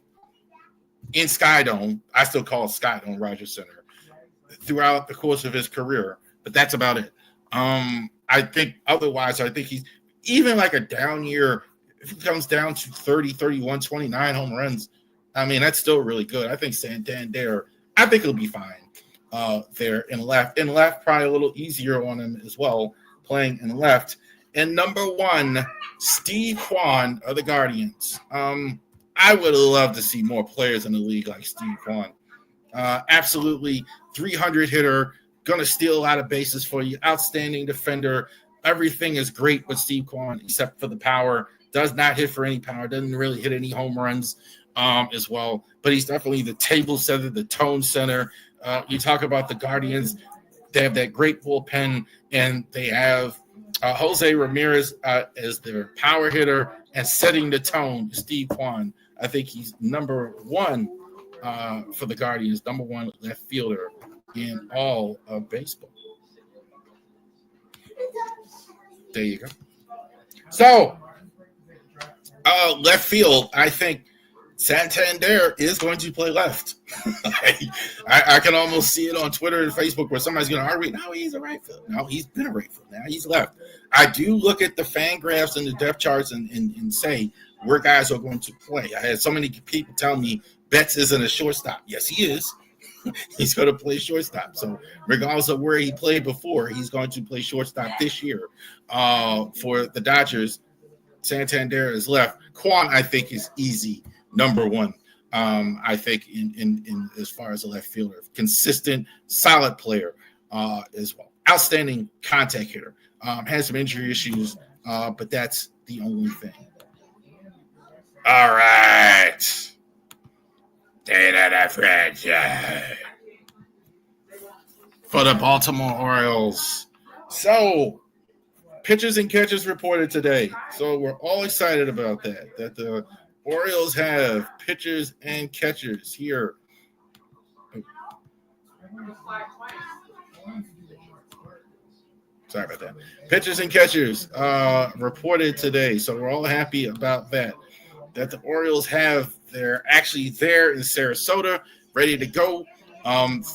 in Skydome. I still call it Skydome, Rogers Center, throughout the course of his career, but that's about it. I think he's even like a down year. If he comes down to 30, 31, 29 home runs, I mean, that's still really good. I think Santander, he'll be fine there in left. In left, probably a little easier on him as well, playing in left. And number 1, Steve Kwan of the Guardians. I would love to see more players in the league like Steve Kwan. Absolutely 300 hitter, going to steal a lot of bases for you, outstanding defender. Everything is great with Steve Kwan except for the power. Does not hit for any power, doesn't really hit any home runs as well. But he's definitely the table setter, the tone center. You talk about the Guardians, they have that great bullpen, and they have Jose Ramirez as their power hitter and setting the tone, Steve Kwan. I think he's number 1 for the Guardians, number 1 left fielder in all of baseball. There you go. So, left field, I think Santander is going to play left. I can almost see it on Twitter and Facebook where somebody's going to argue, no, he's a right field. No, he's been a right field. Now he's left. I do look at the fan graphs and the depth charts and say where guys are going to play. I had so many people tell me Betts isn't a shortstop. Yes, he is. He's going to play shortstop. So regardless of where he played before, he's going to play shortstop this year for the Dodgers. Santander is left. Quan, I think, is easy number one. I think in as far as a left fielder, consistent, solid player as well. Outstanding contact hitter. Has some injury issues, but that's the only thing. All right. Data the franchise for the Baltimore Orioles. So, pitchers and catchers reported today. So we're all excited about that the Orioles have pitchers and catchers here. Sorry about that. Pitchers and catchers reported today. So we're all happy about that the Orioles have. They're actually there in Sarasota, ready to go.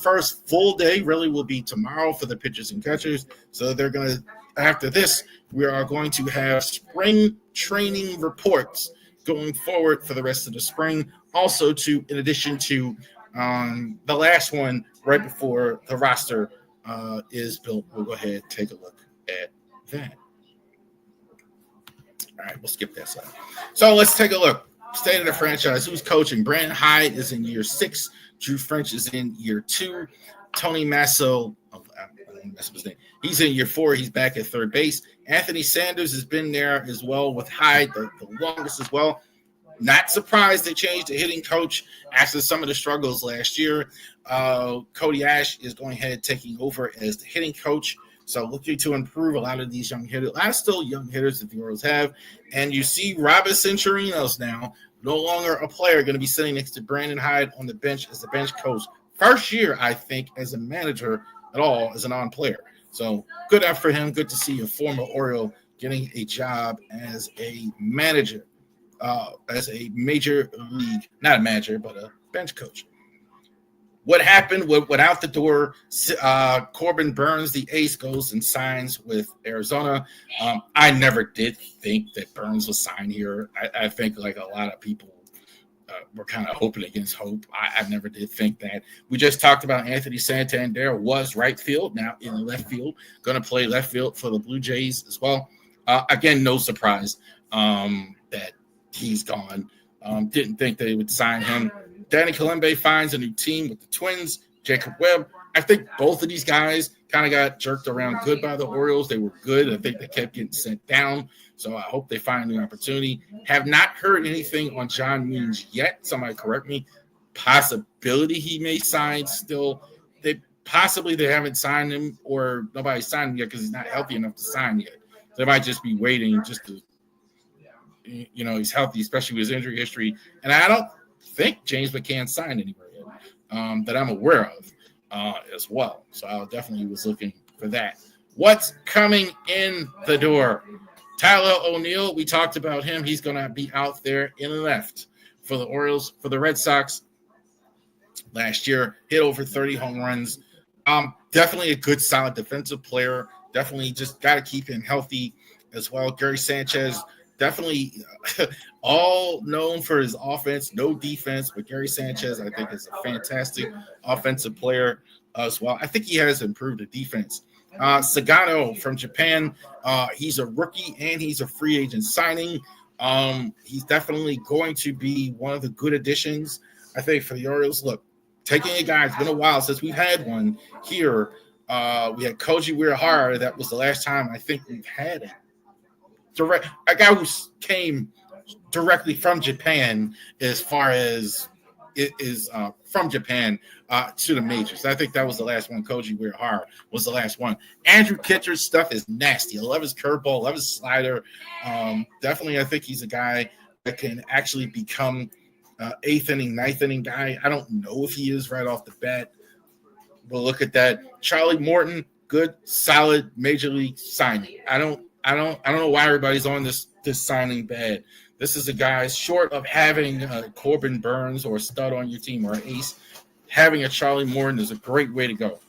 First full day really will be tomorrow for the pitchers and catchers. So they're going to, after this, we are going to have spring training reports going forward for the rest of the spring. Also, in addition to the last one right before the roster is built, we'll go ahead and take a look at that. All right, we'll skip that slide. So let's take a look. State of the franchise. Who's coaching? Brandon Hyde is in year 6. Drew French is in year 2. Tony Masso, he's in year 4. He's back at third base. Anthony Sanders has been there as well with Hyde, the longest as well. Not surprised they changed the hitting coach after some of the struggles last year. Cody Ash is going ahead taking over as the hitting coach. So looking to improve a lot of these young hitters. A lot of still young hitters that the Orioles have. And you see Robinson Chirinos now, no longer a player, going to be sitting next to Brandon Hyde on the bench as the bench coach. First year, I think, as a manager at all, as a non-player. So good enough for him. Good to see a former Oriole getting a job as a manager, as a major league, not a manager, but a bench coach. What happened without the door? Corbin Burns, the ace, goes and signs with Arizona. I never did think that Burns was signed here. I think like a lot of people were kind of hoping against hope. I never did think that. We just talked about Anthony Santander was right field, now in left field, going to play left field for the Blue Jays as well. Again, no surprise that he's gone. Didn't think they would sign him. Danny Kalembe finds a new team with the Twins. Jacob Webb. I think both of these guys kind of got jerked around good by the Orioles. They were good. I think they kept getting sent down. So I hope they find an opportunity. Have not heard anything on John Means yet. Somebody correct me. Possibility he may sign still. They haven't signed him, or nobody signed him yet because he's not healthy enough to sign yet. So they might just be waiting just to, he's healthy, especially with his injury history. And I don't think James McCann signed anywhere yet that I'm aware of as well. So I definitely was looking for that. What's coming in the door? Tyler O'Neill, we talked about him. He's going to be out there in left for the Orioles. For the Red Sox last year, hit over 30 home runs. Definitely a good, solid defensive player. Definitely just got to keep him healthy as well. Gary Sanchez, definitely all known for his offense, no defense, but Gary Sanchez, I think, is a fantastic offensive player as well. I think he has improved the defense. Sagano from Japan, he's a rookie and he's a free agent signing. He's definitely going to be one of the good additions, I think, for the Orioles. Look, taking a guy, it's been a while since we've had one here. We had Koji Uehara. That was the last time I think we've had a guy who came directly from Japan as far as it is from Japan to the majors. I think that was the last one. Koji Uehara was the last one. Andrew Kitcher's stuff is nasty. I love his curveball, love his slider. Definitely, I think he's a guy that can actually become 8th inning, 9th inning guy. I don't know if he is right off the bat. We'll look at that. Charlie Morton, good, solid major league signing. I don't know why everybody's on this signing bad. This is a guy short of having Corbin Burns or a stud on your team or an ace. Having a Charlie Morton is a great way to go.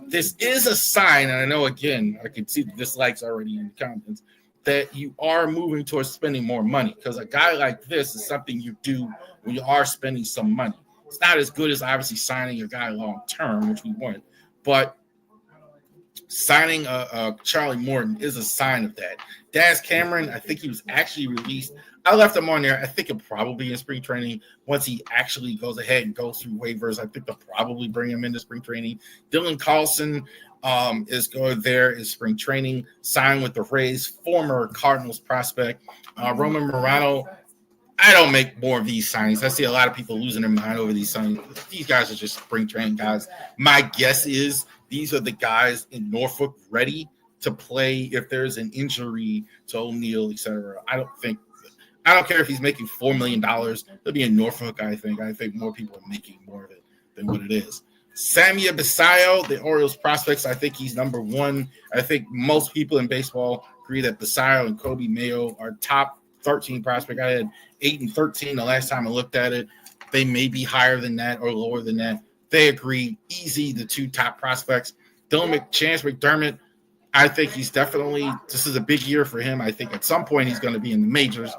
This is a sign, and I know, again, I can see the dislikes already in the comments, that you are moving towards spending more money, because a guy like this is something you do when you are spending some money. It's not as good as obviously signing a guy long term, which we want, but signing Charlie Morton is a sign of that. Daz Cameron, I think he was actually released. I left him on there. I think he'll probably be in spring training once he actually goes ahead and goes through waivers. I think they'll probably bring him into spring training. Dylan Carlson is going there in spring training, signed with the Rays, former Cardinals prospect. Roman Morano, I don't make more of these signings. I see a lot of people losing their mind over these signings. These guys are just spring training guys. My guess is these are the guys in Norfolk ready to play if there's an injury to O'Neill, etc. I don't care if he's making $4 million. He'll be in Norfolk, I think. I think more people are making more of it than what it is. Samia Basayo, the Orioles prospects, I think he's number one. I think most people in baseball agree that Basayo and Kobe Mayo are top 13 prospect. I had 8 and 13 the last time I looked at it. They may be higher than that or lower than that. They agree easy, the two top prospects. Chance McDermott, I think he's definitely, this is a big year for him. I think at some point he's going to be in the majors.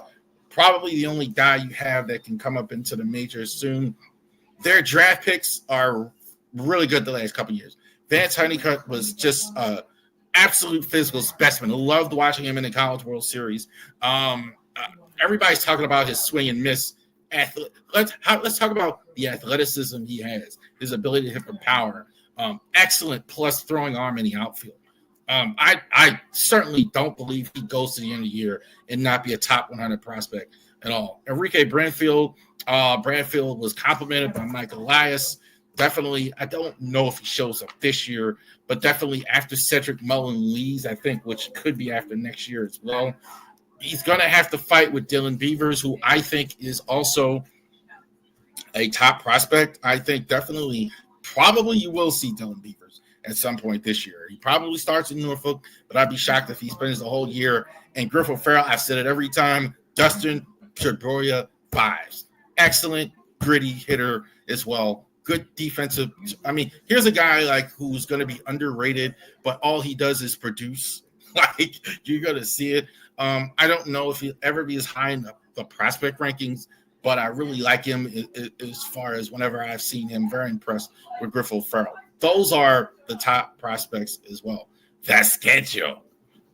Probably the only guy you have that can come up into the majors soon. Their draft picks are really good the last couple of years. Vance Honeycutt was just an absolute physical specimen. I loved watching him in the College World Series. Everybody's talking about his swing and miss. Let's talk about the athleticism he has, his ability to hit for power. Excellent plus throwing arm in the outfield. I certainly don't believe he goes to the end of the year and not be a top 100 prospect at all. Enrique Branfield was complimented by Mike Elias. Definitely, I don't know if he shows up this year, but definitely after Cedric Mullen leaves, I think, which could be after next year as well. He's going to have to fight with Dylan Beavers, who I think is also a top prospect. I think definitely, probably you will see Dylan Beavers at some point this year. He probably starts in Norfolk, but I'd be shocked if he spends the whole year. And Griffin Farrell, I've said it every time, Dustin Pedroia vibes. Excellent, gritty hitter as well. Good defensive. I mean, here's a guy like who's going to be underrated, but all he does is produce. Like, you're going to see it. I don't know if he'll ever be as high in the prospect rankings, but I really like him as far as whenever I've seen him. Very impressed with Griffin Farrell. Those are the top prospects as well. That schedule.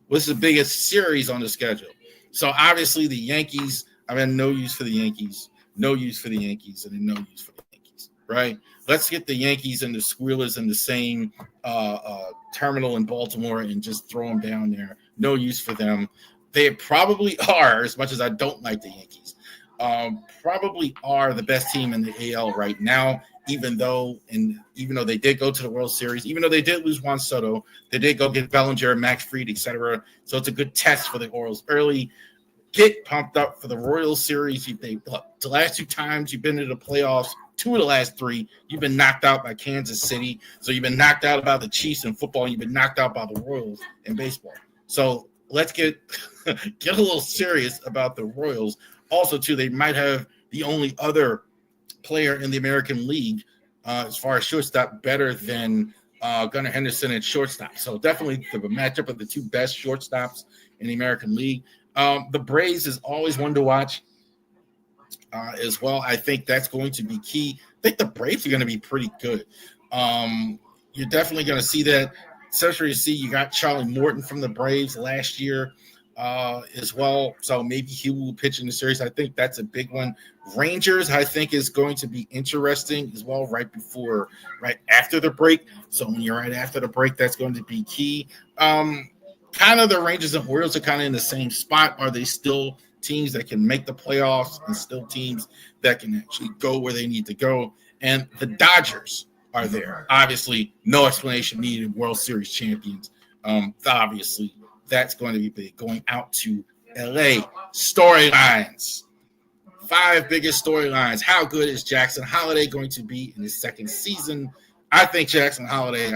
What's the biggest series on the schedule? So obviously the Yankees, I mean, no use for the Yankees, and then no use for the Yankees, right? Let's get the Yankees and the Squealers in the same terminal in Baltimore and just throw them down there. No use for them. They probably are, as much as I don't like the Yankees, probably are the best team in the AL right now, even though they did go to the World Series, even though they did lose Juan Soto, they did go get Bellinger, Max Fried, etc. So it's a good test for the Orioles early. Get pumped up for the Royals series. The last 2 times you've been to the playoffs, 2 of the last 3, you've been knocked out by Kansas City. So you've been knocked out by the Chiefs in football, and you've been knocked out by the Royals in baseball. So let's get a little serious about the Royals. Also, too, they might have the only other player in the American League as far as shortstop better than Gunnar Henderson at shortstop. So definitely the matchup of the 2 best shortstops in the American League. The Braves is always one to watch as well. I think that's going to be key. I think the Braves are going to be pretty good. You're definitely going to see that. Especially see you got Charlie Morton from the Braves last year as well. So maybe he will pitch in the series. I think that's a big one. Rangers, I think, is going to be interesting as well right after the break. So when you're right after the break, that's going to be key. Kind of the Rangers and Orioles are kind of in the same spot. Are they still teams that can make the playoffs and still teams that can actually go where they need to go? And the Dodgers are there. Obviously, no explanation needed. World Series champions. Obviously, that's going to be big. Going out to LA. Storylines. 5 biggest storylines. How good is Jackson Holliday going to be in his second season? I think Jackson Holliday,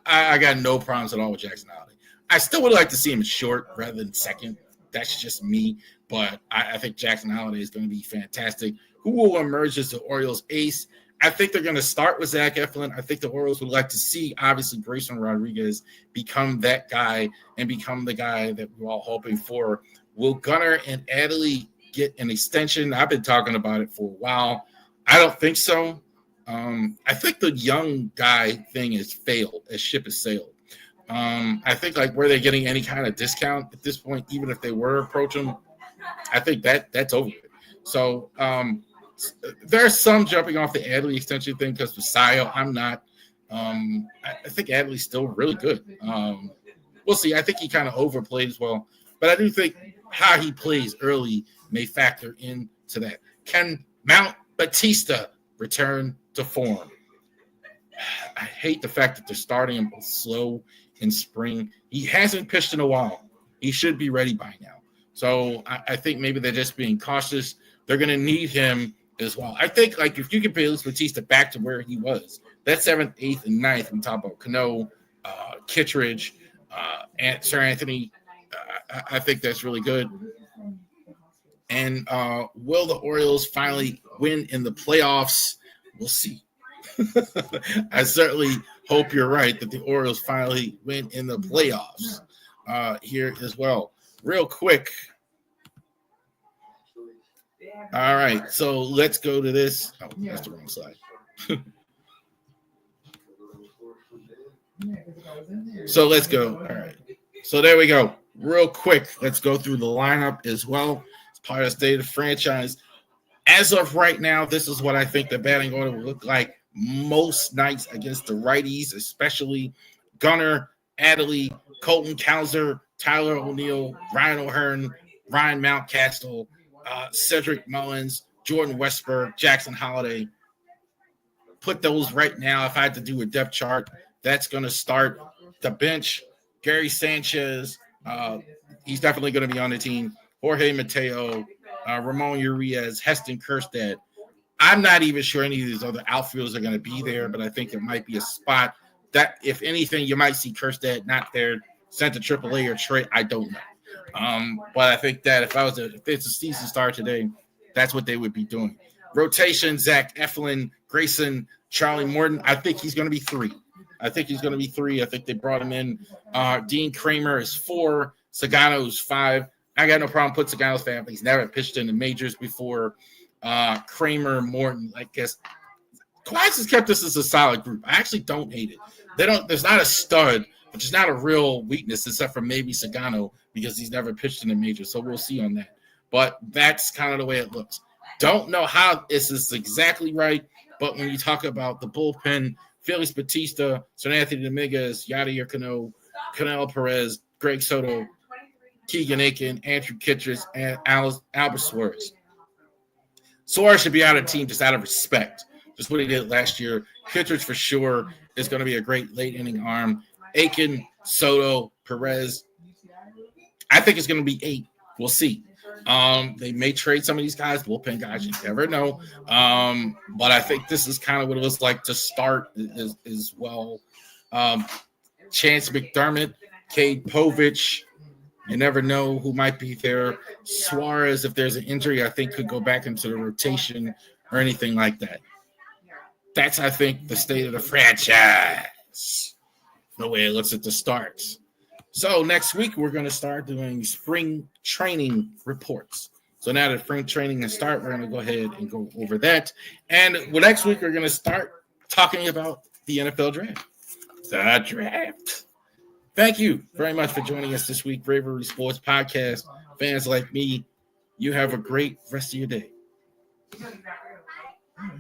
I got no problems at all with Jackson Holliday. I still would like to see him short rather than second. That's just me. But I think Jackson Holliday is going to be fantastic. Who will emerge as the Orioles ace? I think they're going to start with Zach Eflin. I think the Orioles would like to see, obviously, Grayson Rodriguez become that guy and become the guy that we're all hoping for. Will Gunnar and Adley get an extension? I've been talking about it for a while. I don't think so. I think the young guy thing has failed, as ship has sailed. I think like where they're getting any kind of discount at this point, even if they were to approach him, I think that's over. So there's some jumping off the Adley extension thing because with Sayo, I'm not. I think Adley's still really good. We'll see. I think he kind of overplayed as well, but I do think how he plays early may factor into that. Can Mount Batista return to form? I hate the fact that they're starting him slow in spring. He hasn't pitched in a while. He should be ready by now. So I think maybe they're just being cautious. They're going to need him as well. I think like if you can pay Luis Batista back to where he was, that 7th, 8th, and 9th, we talk about Cano, Kittredge, and Sir Anthony. I think that's really good. And will the Orioles finally win in the playoffs? We'll see. I certainly hope you're right that the Orioles finally win in the playoffs here as well. Real quick. All right, so let's go to this. Oh, that's the wrong slide. So let's go. All right. So there we go. Real quick, let's go through the lineup as well. It's part of the state of the franchise. As of right now, this is what I think the batting order will look like most nights against the righties, especially Gunnar, Adley, Colton Cowser, Tyler O'Neill, Ryan O'Hearn, Ryan Mountcastle, Cedric Mullins, Jordan Westberg, Jackson Holiday. Put those right now. If I had to do a depth chart, that's going to start the bench. Gary Sanchez, he's definitely going to be on the team. Jorge Mateo, Ramon Urias, Heston Kjerstad. I'm not even sure any of these other outfielders are going to be there, but I think it might be a spot that, if anything, you might see Kjerstad not there, sent to AAA or trade. I don't know. But I think that if it's a season start today, that's what they would be doing. Rotation, Zach Eflin, Grayson, Charlie Morton. I think he's going to be 3. I think they brought him in. Dean Kramer is 4. Sagano's 5. I got no problem putting Sagano's family. He's never pitched in the majors before. Kramer, Morton, I guess. Quiets has kept this as a solid group. I actually don't hate it. There's not a stud, which is not a real weakness, except for maybe Sagano, because he's never pitched in the majors. So we'll see on that. But that's kind of the way it looks. Don't know how this is exactly right, but when you talk about the bullpen, Felix Batista, Sir Anthony Dominguez, Yadier Cano, Canelo Perez, Greg Soto, Keegan Aiken, Andrew Kittredge, and Albert Suarez. Suarez should be out of the team just out of respect. Just what he did last year. Kittredge for sure is going to be a great late inning arm. Aiken, Soto, Perez. I think it's going to be 8. We'll see. They may trade some of these guys, bullpen guys, you never know. But I think this is kind of what it was like to start as well. Chance McDermott, Cade Povich, you never know who might be there. Suarez, if there's an injury, I think could go back into the rotation or anything like that. That's, I think, the state of the franchise. The way it looks at the starts. So next week, we're going to start doing spring training reports. So now that spring training has started, we're going to go ahead and go over that. And next week, we're going to start talking about the NFL draft. The draft. Thank you very much for joining us this week, Bravery Sports Podcast. Fans like me, you have a great rest of your day.